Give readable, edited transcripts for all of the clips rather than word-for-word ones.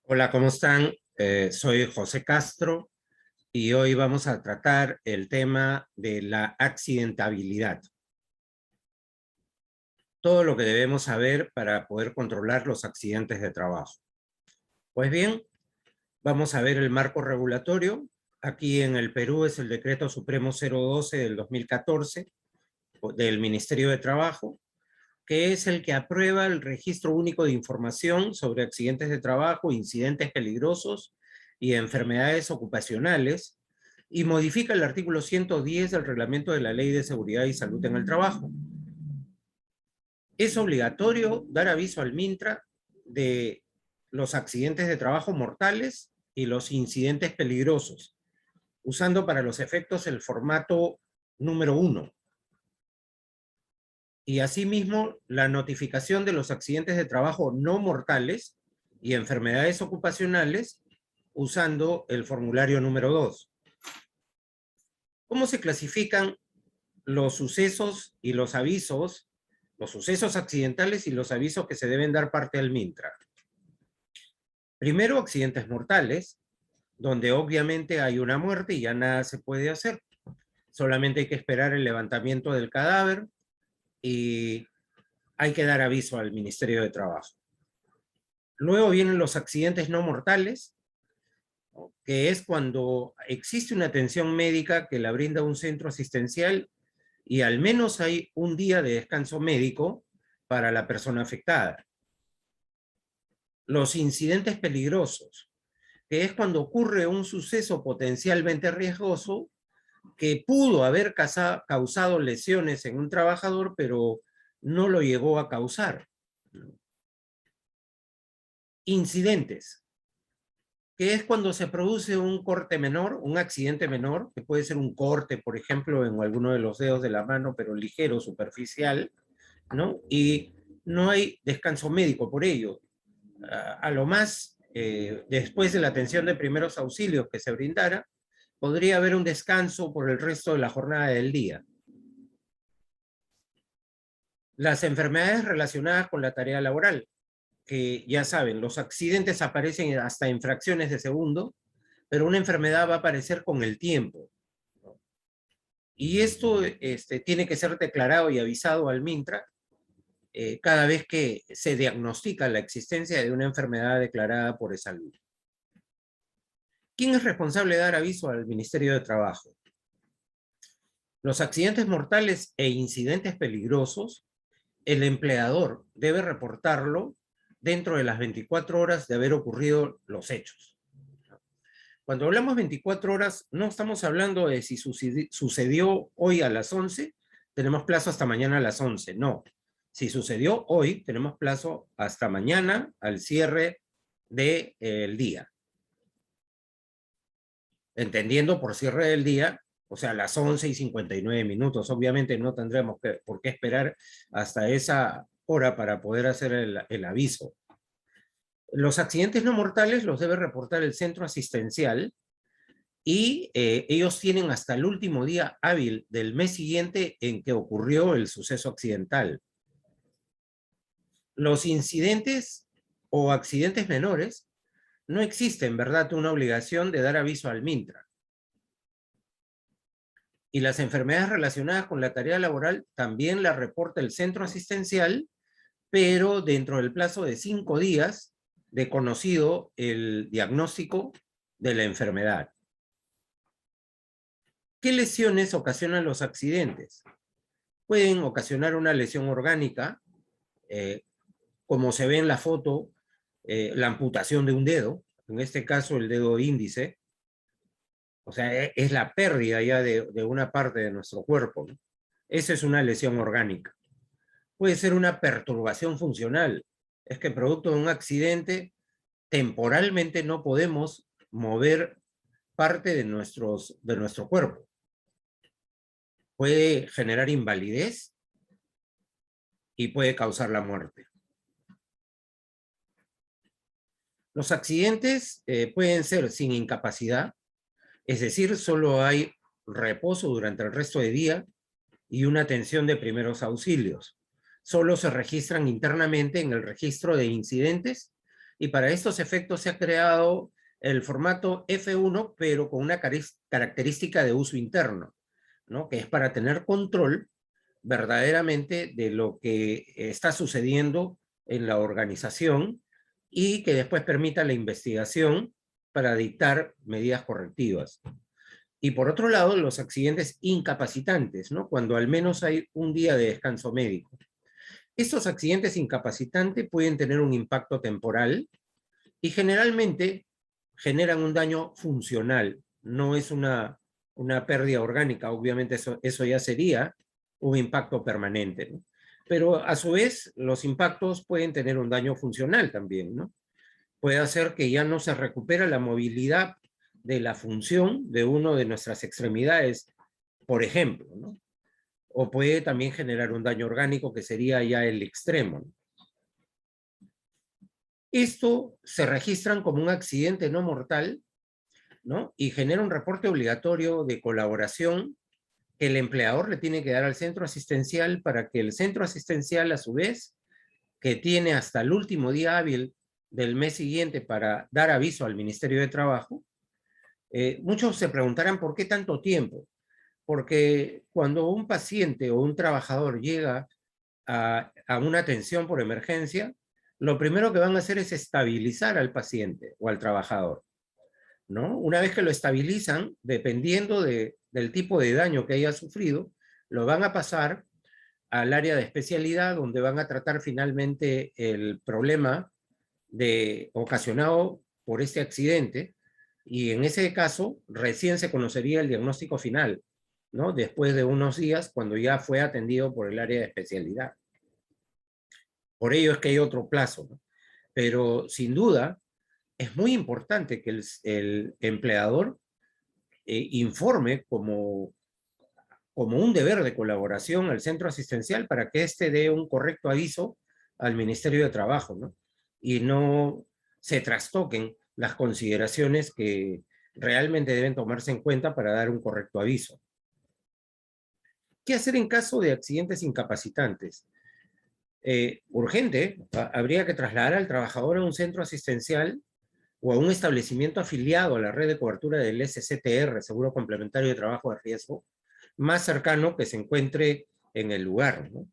Hola, ¿cómo están? Soy José Castro y hoy vamos a tratar el tema de la accidentabilidad. Todo lo que debemos saber para poder controlar los accidentes de trabajo. Pues bien, vamos a ver el marco regulatorio. Aquí en el Perú es el Decreto Supremo 012 del 2014 del Ministerio de Trabajo, que es el que aprueba el Registro Único de Información sobre Accidentes de Trabajo, Incidentes Peligrosos y Enfermedades Ocupacionales, y modifica el artículo 110 del Reglamento de la Ley de Seguridad y Salud en el Trabajo. Es obligatorio dar aviso al MINTRA de los accidentes de trabajo mortales y los incidentes peligrosos, usando para los efectos el formato número 1. Y asimismo la notificación de los accidentes de trabajo no mortales y enfermedades ocupacionales usando el formulario número 2. ¿Cómo se clasifican los sucesos y los avisos, los sucesos accidentales y los avisos que se deben dar parte al MINTRA? Primero, accidentes mortales, donde obviamente hay una muerte y ya nada se puede hacer. Solamente hay que esperar el levantamiento del cadáver y hay que dar aviso al Ministerio de Trabajo. Luego vienen los accidentes no mortales, que es cuando existe una atención médica que la brinda un centro asistencial y al menos hay un día de descanso médico para la persona afectada. Los incidentes peligrosos, que es cuando ocurre un suceso potencialmente riesgoso que pudo haber causado lesiones en un trabajador, pero no lo llegó a causar. Incidentes, que es cuando se produce un corte menor, un accidente menor, que puede ser un corte, por ejemplo, en alguno de los dedos de la mano, pero ligero, superficial, ¿no? Y no hay descanso médico por ello. A lo más, después de la atención de primeros auxilios que se brindara, podría haber un descanso por el resto de la jornada del día. Las enfermedades relacionadas con la tarea laboral, que ya saben, los accidentes aparecen hasta en fracciones de segundo, pero una enfermedad va a aparecer con el tiempo. Y esto tiene que ser declarado y avisado al MINTRA cada vez que se diagnostica la existencia de una enfermedad declarada por ESALUD. ¿Quién es responsable de dar aviso al Ministerio de Trabajo? Los accidentes mortales e incidentes peligrosos, el empleador debe reportarlo dentro de las 24 horas de haber ocurrido los hechos. Cuando hablamos 24 horas, no estamos hablando de si sucedió hoy a las 11, tenemos plazo hasta mañana a las 11. No. Si sucedió hoy, tenemos plazo hasta mañana al cierre del día. Entendiendo por cierre del día, o sea, las 11:59. Obviamente no tendremos por qué esperar hasta esa hora para poder hacer el aviso. Los accidentes no mortales los debe reportar el centro asistencial y ellos tienen hasta el último día hábil del mes siguiente en que ocurrió el suceso accidental. Los incidentes o accidentes menores no existe en verdad una obligación de dar aviso al MINTRA. Y las enfermedades relacionadas con la tarea laboral también la reporta el centro asistencial, pero dentro del plazo de 5 días de conocido el diagnóstico de la enfermedad. ¿Qué lesiones ocasionan los accidentes? Pueden ocasionar una lesión orgánica, como se ve en la foto, la amputación de un dedo, en este caso el dedo índice. O sea, es la pérdida ya de una parte de nuestro cuerpo, ¿no? Esa es una lesión orgánica. Puede ser una perturbación funcional. Es que producto de un accidente, temporalmente no podemos mover parte de nuestro cuerpo. Puede generar invalidez y puede causar la muerte. Los accidentes pueden ser sin incapacidad, es decir, solo hay reposo durante el resto del día y una atención de primeros auxilios. Solo se registran internamente en el registro de incidentes y para estos efectos se ha creado el formato F1, pero con una característica de uso interno, ¿no? Que es para tener control verdaderamente de lo que está sucediendo en la organización y que después permita la investigación para dictar medidas correctivas. Y por otro lado, los accidentes incapacitantes, ¿no? Cuando al menos hay un día de descanso médico. Estos accidentes incapacitantes pueden tener un impacto temporal y generalmente generan un daño funcional. No es una pérdida orgánica, obviamente eso ya sería un impacto permanente, ¿no? Pero a su vez, los impactos pueden tener un daño funcional también, ¿no? Puede hacer que ya no se recupera la movilidad de la función de una de nuestras extremidades, por ejemplo, ¿no? O puede también generar un daño orgánico que sería ya el extremo, ¿no? Esto se registran como un accidente no mortal, ¿no? Y genera un reporte obligatorio de colaboración que el empleador le tiene que dar al centro asistencial para que el centro asistencial, a su vez, que tiene hasta el último día hábil del mes siguiente para dar aviso al Ministerio de Trabajo. Muchos se preguntarán por qué tanto tiempo. Porque cuando un paciente o un trabajador llega a una atención por emergencia, lo primero que van a hacer es estabilizar al paciente o al trabajador, ¿no? Una vez que lo estabilizan, dependiendo del tipo de daño que haya sufrido, lo van a pasar al área de especialidad donde van a tratar finalmente el problema ocasionado por este accidente, y en ese caso recién se conocería el diagnóstico final, ¿no? Después de unos días cuando ya fue atendido por el área de especialidad. Por ello es que hay otro plazo, ¿no? Pero sin duda es muy importante que el empleador informe como un deber de colaboración al centro asistencial para que éste dé un correcto aviso al Ministerio de Trabajo, ¿no? Y no se trastoquen las consideraciones que realmente deben tomarse en cuenta para dar un correcto aviso. ¿Qué hacer en caso de accidentes incapacitantes? Urgente, habría que trasladar al trabajador a un centro asistencial o a un establecimiento afiliado a la red de cobertura del SCTR, Seguro Complementario de Trabajo de Riesgo, más cercano que se encuentre en el lugar, ¿no?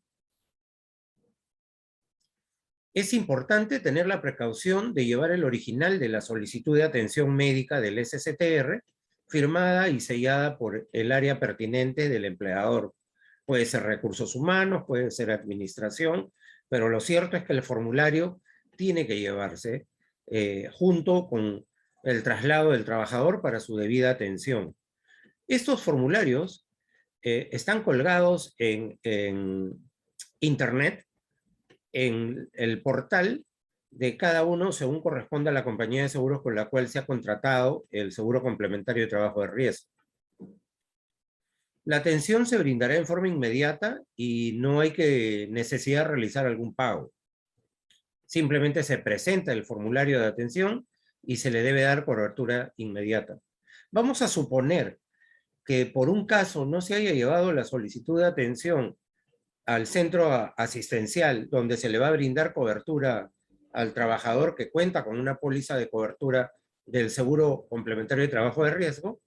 Es importante tener la precaución de llevar el original de la solicitud de atención médica del SCTR, firmada y sellada por el área pertinente del empleador. Puede ser recursos humanos, puede ser administración, pero lo cierto es que el formulario tiene que llevarse junto con el traslado del trabajador para su debida atención. Estos formularios están colgados en Internet, en el portal de cada uno según corresponda a la compañía de seguros con la cual se ha contratado el seguro complementario de trabajo de riesgo. La atención se brindará en forma inmediata y no hay necesidad de realizar algún pago. Simplemente se presenta el formulario de atención y se le debe dar cobertura inmediata. Vamos a suponer que por un caso no se haya llevado la solicitud de atención al centro asistencial, donde se le va a brindar cobertura al trabajador que cuenta con una póliza de cobertura del seguro complementario de trabajo de riesgo,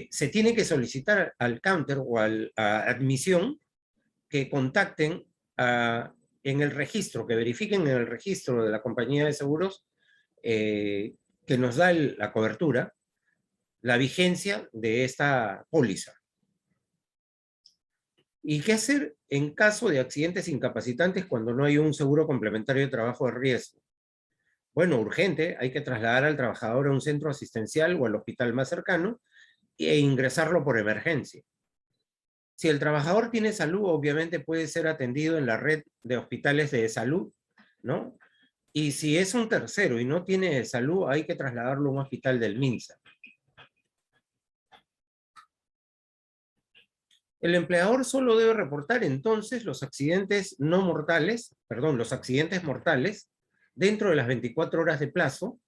se tiene que solicitar al counter o a admisión que contacten en el registro, que verifiquen en el registro de la compañía de seguros que nos da la cobertura, la vigencia de esta póliza. ¿Y qué hacer en caso de accidentes incapacitantes cuando no hay un seguro complementario de trabajo de riesgo? Bueno, urgente, hay que trasladar al trabajador a un centro asistencial o al hospital más cercano e ingresarlo por emergencia. Si el trabajador tiene salud, obviamente puede ser atendido en la red de hospitales de salud, ¿no? Y si es un tercero y no tiene salud, hay que trasladarlo a un hospital del MINSA. El empleador solo debe reportar entonces los accidentes no mortales, perdón, los accidentes mortales dentro de las 24 horas de plazo,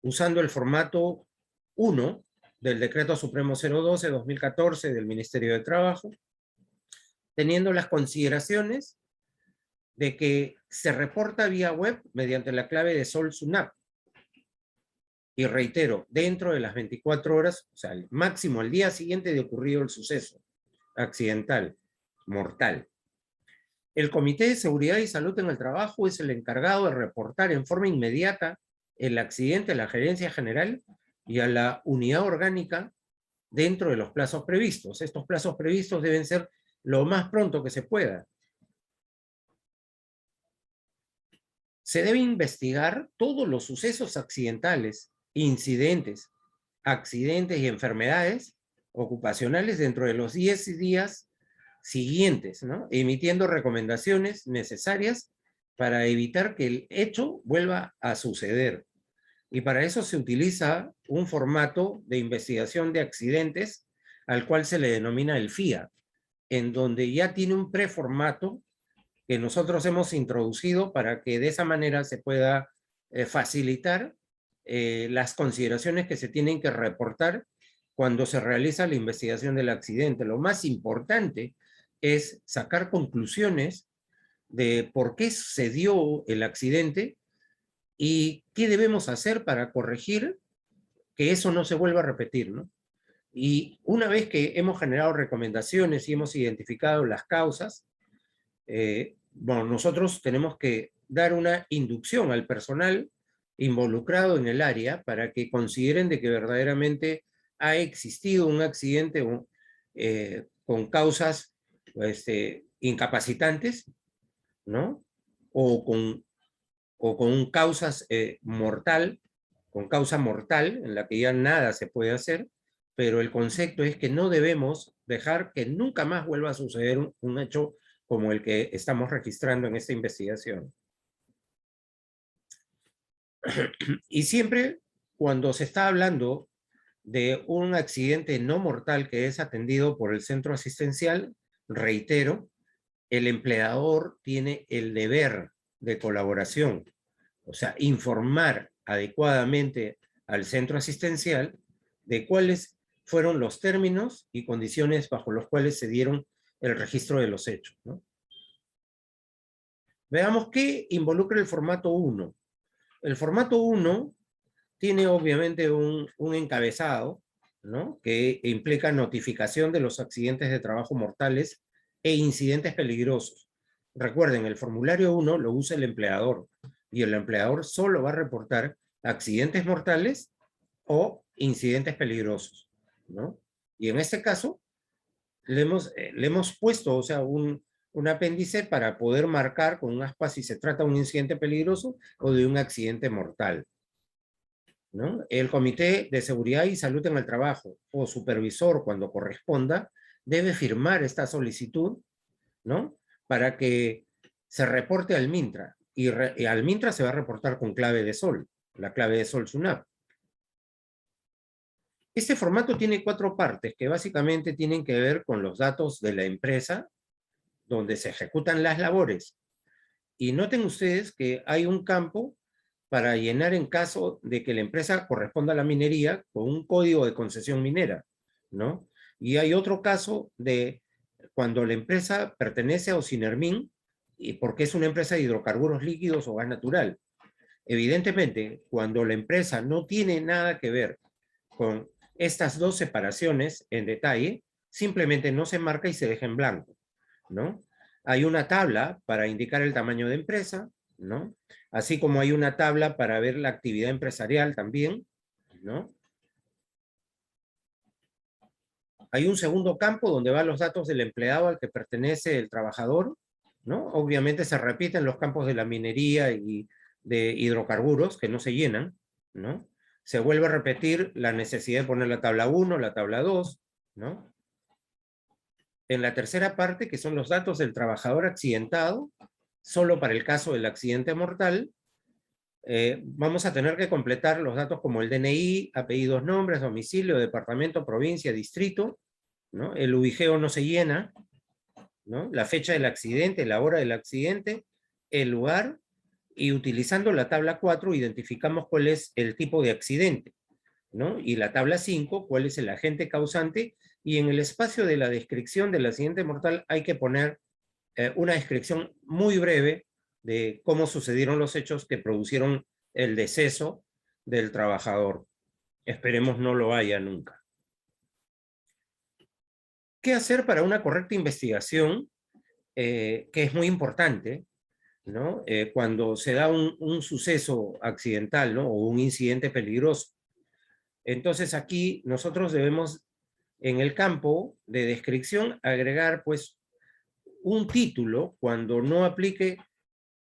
usando el formato 1 del Decreto Supremo 012-2014 del Ministerio de Trabajo, teniendo las consideraciones de que se reporta vía web mediante la clave de Sol SUNAP. Y reitero, dentro de las 24 horas, o sea, máximo al día siguiente de ocurrido el suceso accidental, mortal. El Comité de Seguridad y Salud en el Trabajo es el encargado de reportar en forma inmediata el accidente a la Gerencia General y a la unidad orgánica dentro de los plazos previstos. Estos plazos previstos deben ser lo más pronto que se pueda. Se debe investigar todos los sucesos accidentales, incidentes, accidentes y enfermedades ocupacionales dentro de los 10 días siguientes, ¿no? Emitiendo recomendaciones necesarias para evitar que el hecho vuelva a suceder. Y para eso se utiliza un formato de investigación de accidentes al cual se le denomina el FIA, en donde ya tiene un preformato que nosotros hemos introducido para que de esa manera se pueda facilitar las consideraciones que se tienen que reportar cuando se realiza la investigación del accidente. Lo más importante es sacar conclusiones de por qué sucedió el accidente y qué debemos hacer para corregir que eso no se vuelva a repetir, ¿no? Y una vez que hemos generado recomendaciones y hemos identificado las causas, bueno, nosotros tenemos que dar una inducción al personal involucrado en el área para que consideren de que verdaderamente ha existido un accidente con causas incapacitantes, ¿no? O con causas con causa mortal, en la que ya nada se puede hacer, pero el concepto es que no debemos dejar que nunca más vuelva a suceder un hecho como el que estamos registrando en esta investigación. Y siempre cuando se está hablando de un accidente no mortal que es atendido por el centro asistencial, reitero, el empleador tiene el deber de colaboración, o sea, informar adecuadamente al centro asistencial de cuáles fueron los términos y condiciones bajo los cuales se dieron el registro de los hechos, ¿no? Veamos qué involucra el formato 1. El formato 1 tiene obviamente un encabezado, ¿no? Que implica notificación de los accidentes de trabajo mortales e incidentes peligrosos. Recuerden, el formulario 1 lo usa el empleador y el empleador solo va a reportar accidentes mortales o incidentes peligrosos, ¿no? Y en este caso le hemos puesto, o sea, un apéndice para poder marcar con un aspa si se trata de un incidente peligroso o de un accidente mortal, ¿no? El Comité de Seguridad y Salud en el Trabajo o supervisor, cuando corresponda, debe firmar esta solicitud, ¿no? Para que se reporte al MINTRA. Y al MINTRA se va a reportar con clave de Sol, la clave de Sol SUNAP. Este formato tiene 4 partes que básicamente tienen que ver con los datos de la empresa donde se ejecutan las labores. Y noten ustedes que hay un campo para llenar en caso de que la empresa corresponda a la minería con un código de concesión minera, ¿no? Y hay otro caso de cuando la empresa pertenece a Ocinermin, y porque es una empresa de hidrocarburos líquidos o gas natural. Evidentemente, cuando la empresa no tiene nada que ver con estas 2 separaciones en detalle, simplemente no se marca y se deja en blanco, ¿no? Hay una tabla para indicar el tamaño de empresa, ¿no? Así como hay una tabla para ver la actividad empresarial también, ¿no? Hay un segundo campo donde van los datos del empleado al que pertenece el trabajador, ¿no? Obviamente se repiten los campos de la minería y de hidrocarburos que no se llenan, ¿no? Se vuelve a repetir la necesidad de poner la tabla 1, la tabla 2, ¿no? En la tercera parte, que son los datos del trabajador accidentado, solo para el caso del accidente mortal, vamos a tener que completar los datos como el DNI, apellidos, nombres, domicilio, departamento, provincia, distrito, ¿no? El ubigeo no se llena, ¿no? La fecha del accidente, la hora del accidente, el lugar, y utilizando la tabla 4 identificamos cuál es el tipo de accidente, ¿no? Y la tabla 5, cuál es el agente causante, y en el espacio de la descripción del accidente mortal hay que poner una descripción muy breve de cómo sucedieron los hechos que produjeron el deceso del trabajador. Esperemos no lo haya nunca. ¿Qué hacer para una correcta investigación? Que es muy importante, ¿no? Cuando se da un suceso accidental, ¿no? O un incidente peligroso. Entonces aquí nosotros debemos, en el campo de descripción, agregar pues un título cuando no aplique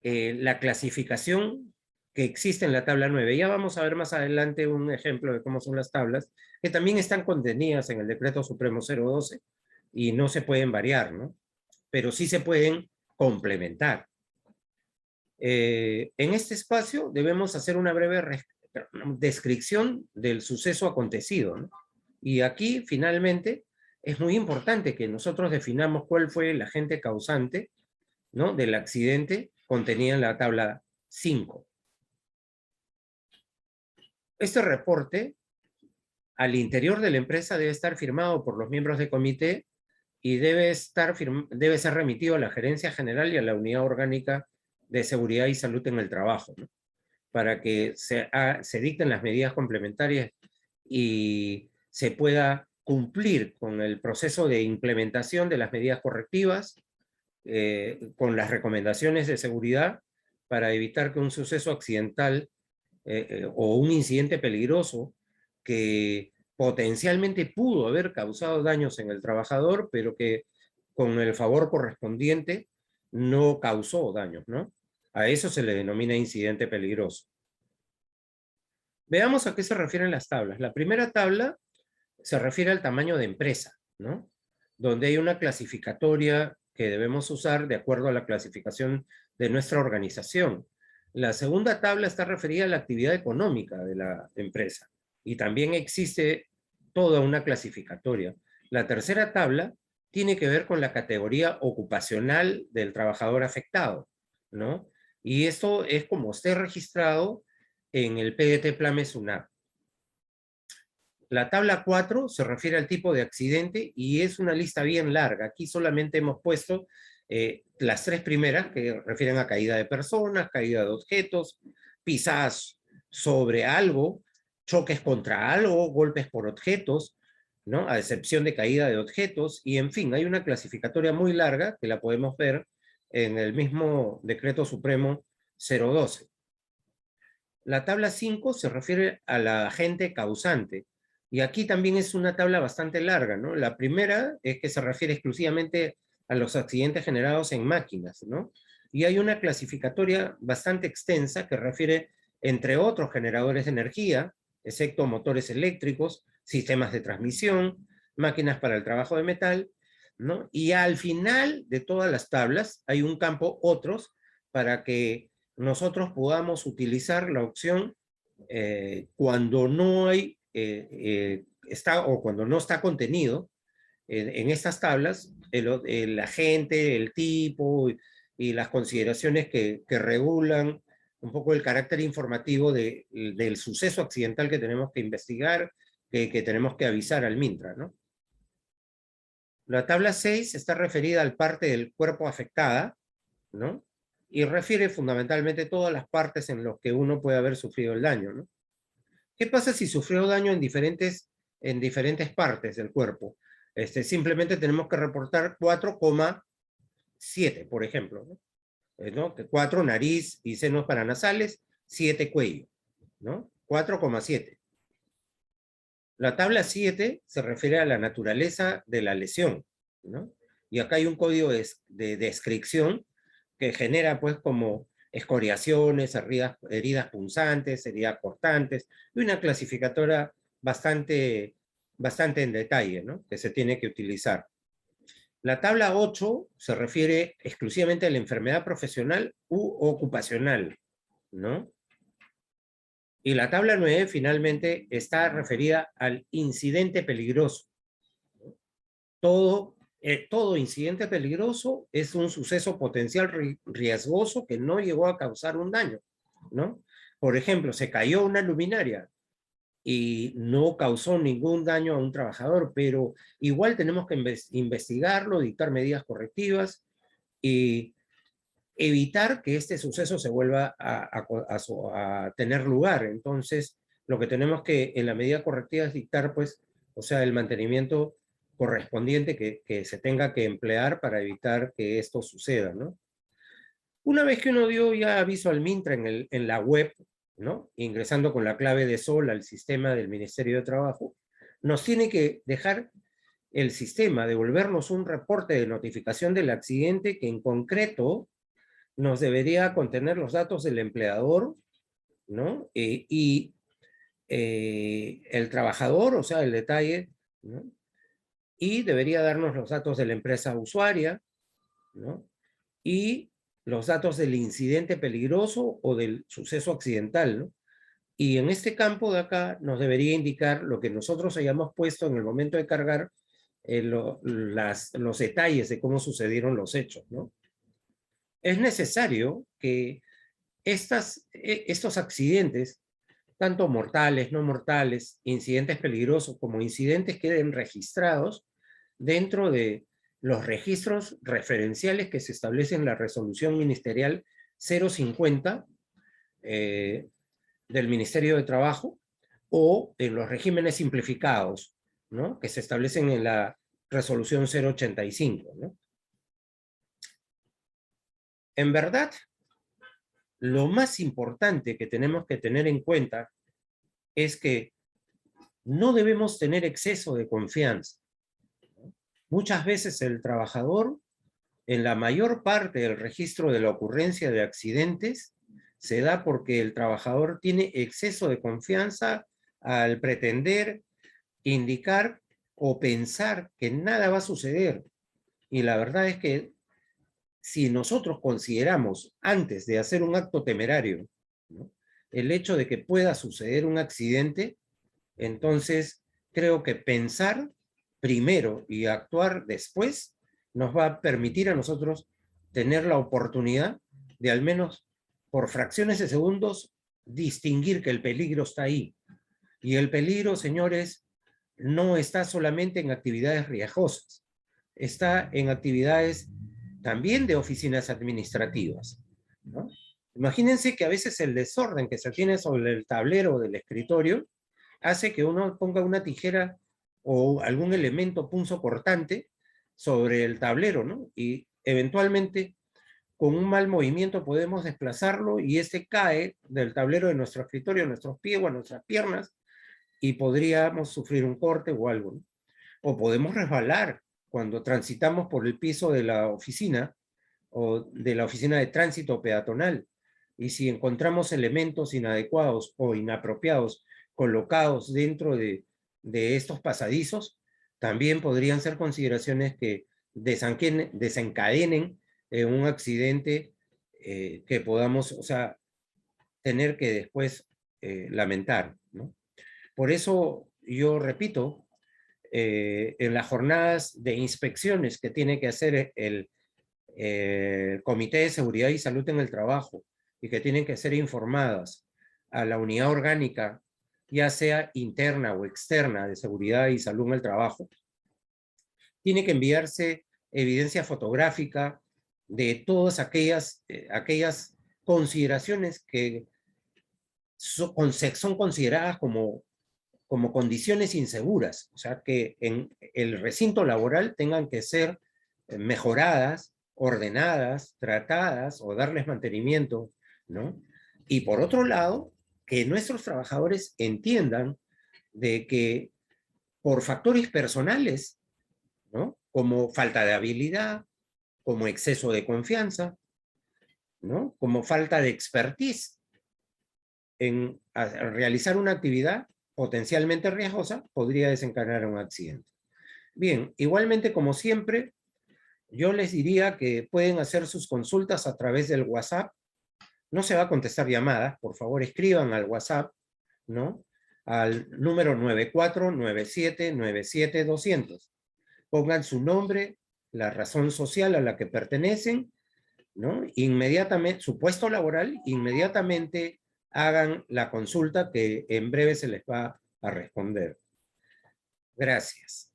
la clasificación que existe en la tabla 9. Ya vamos a ver más adelante un ejemplo de cómo son las tablas, que también están contenidas en el Decreto Supremo 012 y no se pueden variar, ¿no? Pero sí se pueden complementar. En este espacio debemos hacer una breve descripción del suceso acontecido, ¿no? Y aquí, finalmente, es muy importante que nosotros definamos cuál fue el agente causante, ¿no?, del accidente contenida en la tabla 5. Este reporte, al interior de la empresa, debe estar firmado por los miembros del comité y debe ser remitido a la Gerencia General y a la Unidad Orgánica de Seguridad y Salud en el Trabajo, ¿no?, para que se dicten las medidas complementarias y se pueda cumplir con el proceso de implementación de las medidas correctivas, con las recomendaciones de seguridad para evitar que un suceso accidental o un incidente peligroso que potencialmente pudo haber causado daños en el trabajador, pero que con el favor correspondiente no causó daños, ¿no? A eso se le denomina incidente peligroso. Veamos a qué se refieren las tablas. La primera tabla se refiere al tamaño de empresa, ¿no?, donde hay una clasificatoria que debemos usar de acuerdo a la clasificación de nuestra organización. La segunda tabla está referida a la actividad económica de la empresa y también existe toda una clasificatoria. La tercera tabla tiene que ver con la categoría ocupacional del trabajador afectado, ¿no? Y esto es como esté registrado en el PDT Plame SUNAT. La tabla 4 se refiere al tipo de accidente y es una lista bien larga. Aquí solamente hemos puesto las tres primeras que refieren a caída de personas, caída de objetos, pisadas sobre algo, choques contra algo, golpes por objetos, ¿no?, a excepción de caída de objetos, y en fin, hay una clasificatoria muy larga que la podemos ver en el mismo Decreto Supremo 012. La tabla 5 se refiere al agente causante, y aquí también es una tabla bastante larga, ¿no? La primera es que se refiere exclusivamente a los accidentes generados en máquinas, ¿no? Y hay una clasificatoria bastante extensa que refiere, entre otros, generadores de energía, excepto motores eléctricos, sistemas de transmisión, máquinas para el trabajo de metal, ¿no? Y al final de todas las tablas hay un campo otros para que nosotros podamos utilizar la opción cuando no hay cuando no está contenido en estas tablas el agente, el tipo y las consideraciones que regulan un poco el carácter informativo del suceso accidental que tenemos que investigar, que tenemos que avisar al MINTRA, ¿no? La tabla 6 está referida al parte del cuerpo afectada, ¿no?, y refiere fundamentalmente todas las partes en las que uno puede haber sufrido el daño, ¿no? ¿Qué pasa si sufrió daño en diferentes partes del cuerpo? Simplemente tenemos que reportar 4,7, por ejemplo, ¿no? 4 nariz y senos paranasales, 7 cuello, ¿no? 4,7. La tabla 7 se refiere a la naturaleza de la lesión, ¿no? Y acá hay un código de descripción que genera pues como escoriaciones, heridas punzantes, heridas cortantes, y una clasificatoria bastante en detalle, ¿no?, que se tiene que utilizar. La tabla 8 se refiere exclusivamente a la enfermedad profesional u ocupacional, ¿no? Y la tabla 9 finalmente está referida al incidente peligroso. Todo incidente peligroso es un suceso potencial riesgoso que no llegó a causar un daño, ¿no? Por ejemplo, se cayó una luminaria y no causó ningún daño a un trabajador, pero igual tenemos que investigarlo, dictar medidas correctivas y evitar que este suceso se vuelva a tener lugar. Entonces, lo que tenemos que, en la medida correctiva, es dictar, pues, o sea, el mantenimiento correspondiente que se tenga que emplear para evitar que esto suceda, ¿no? Una vez que uno dio ya aviso al Mintra en la web, ¿no? Ingresando con la clave de SOL al sistema del Ministerio de Trabajo, nos tiene que dejar el sistema, devolvernos un reporte de notificación del accidente que en concreto nos debería contener los datos del empleador, ¿no? El trabajador, o sea, el detalle, ¿no? Y debería darnos los datos de la empresa usuaria, ¿no? Y los datos del incidente peligroso o del suceso accidental, ¿no? Y en este campo de acá nos debería indicar lo que nosotros hayamos puesto en el momento de cargar los detalles de cómo sucedieron los hechos, ¿no? Es necesario que estos accidentes, tanto mortales, no mortales, incidentes peligrosos como incidentes, queden registrados dentro de los registros referenciales que se establecen en la resolución ministerial 050 del Ministerio de Trabajo o en los regímenes simplificados, ¿no? Que se establecen en la resolución 085, ¿no? En verdad, lo más importante que tenemos que tener en cuenta es que no debemos tener exceso de confianza. Muchas veces el trabajador, en la mayor parte del registro de la ocurrencia de accidentes, se da porque el trabajador tiene exceso de confianza al pretender indicar o pensar que nada va a suceder. Y la verdad es que si nosotros consideramos, antes de hacer un acto temerario, ¿no?, el hecho de que pueda suceder un accidente, entonces creo que pensar primero y actuar después nos va a permitir a nosotros tener la oportunidad de, al menos por fracciones de segundos, distinguir que el peligro está ahí. Y el peligro, señores, no está solamente en actividades riesgosas, está en actividades también de oficinas administrativas, ¿no? Imagínense que a veces el desorden que se tiene sobre el tablero del escritorio hace que uno ponga una tijera o algún elemento punzocortante sobre el tablero, ¿no? Y eventualmente con un mal movimiento podemos desplazarlo y este cae del tablero de nuestro escritorio a nuestros pies o a nuestras piernas y podríamos sufrir un corte o algo, ¿no? O podemos resbalar cuando transitamos por el piso de la oficina o de la oficina de tránsito peatonal. Y si encontramos elementos inadecuados o inapropiados colocados dentro de estos pasadizos, también podrían ser consideraciones que desencadenen un accidente que podamos, o sea, tener que después lamentar, ¿no? Por eso yo repito, en las jornadas de inspecciones que tiene que hacer el Comité de Seguridad y Salud en el Trabajo y que tienen que ser informadas a la unidad orgánica, ya sea interna o externa de seguridad y salud en el trabajo, tiene que enviarse evidencia fotográfica de todas aquellas consideraciones que son consideradas como condiciones inseguras, o sea, que en el recinto laboral tengan que ser mejoradas, ordenadas, tratadas o darles mantenimiento, ¿no? Y por otro lado, que nuestros trabajadores entiendan de que por factores personales, ¿no?, como falta de habilidad, como exceso de confianza, ¿no?, como falta de expertise en realizar una actividad potencialmente riesgosa, podría desencadenar un accidente. Bien, igualmente, como siempre, yo les diría que pueden hacer sus consultas a través del WhatsApp. No se va a contestar llamadas, por favor escriban al WhatsApp, ¿no?, al número 949797-200. Pongan su nombre, la razón social a la que pertenecen, ¿no?, inmediatamente, su puesto laboral, inmediatamente hagan la consulta que en breve se les va a responder. Gracias.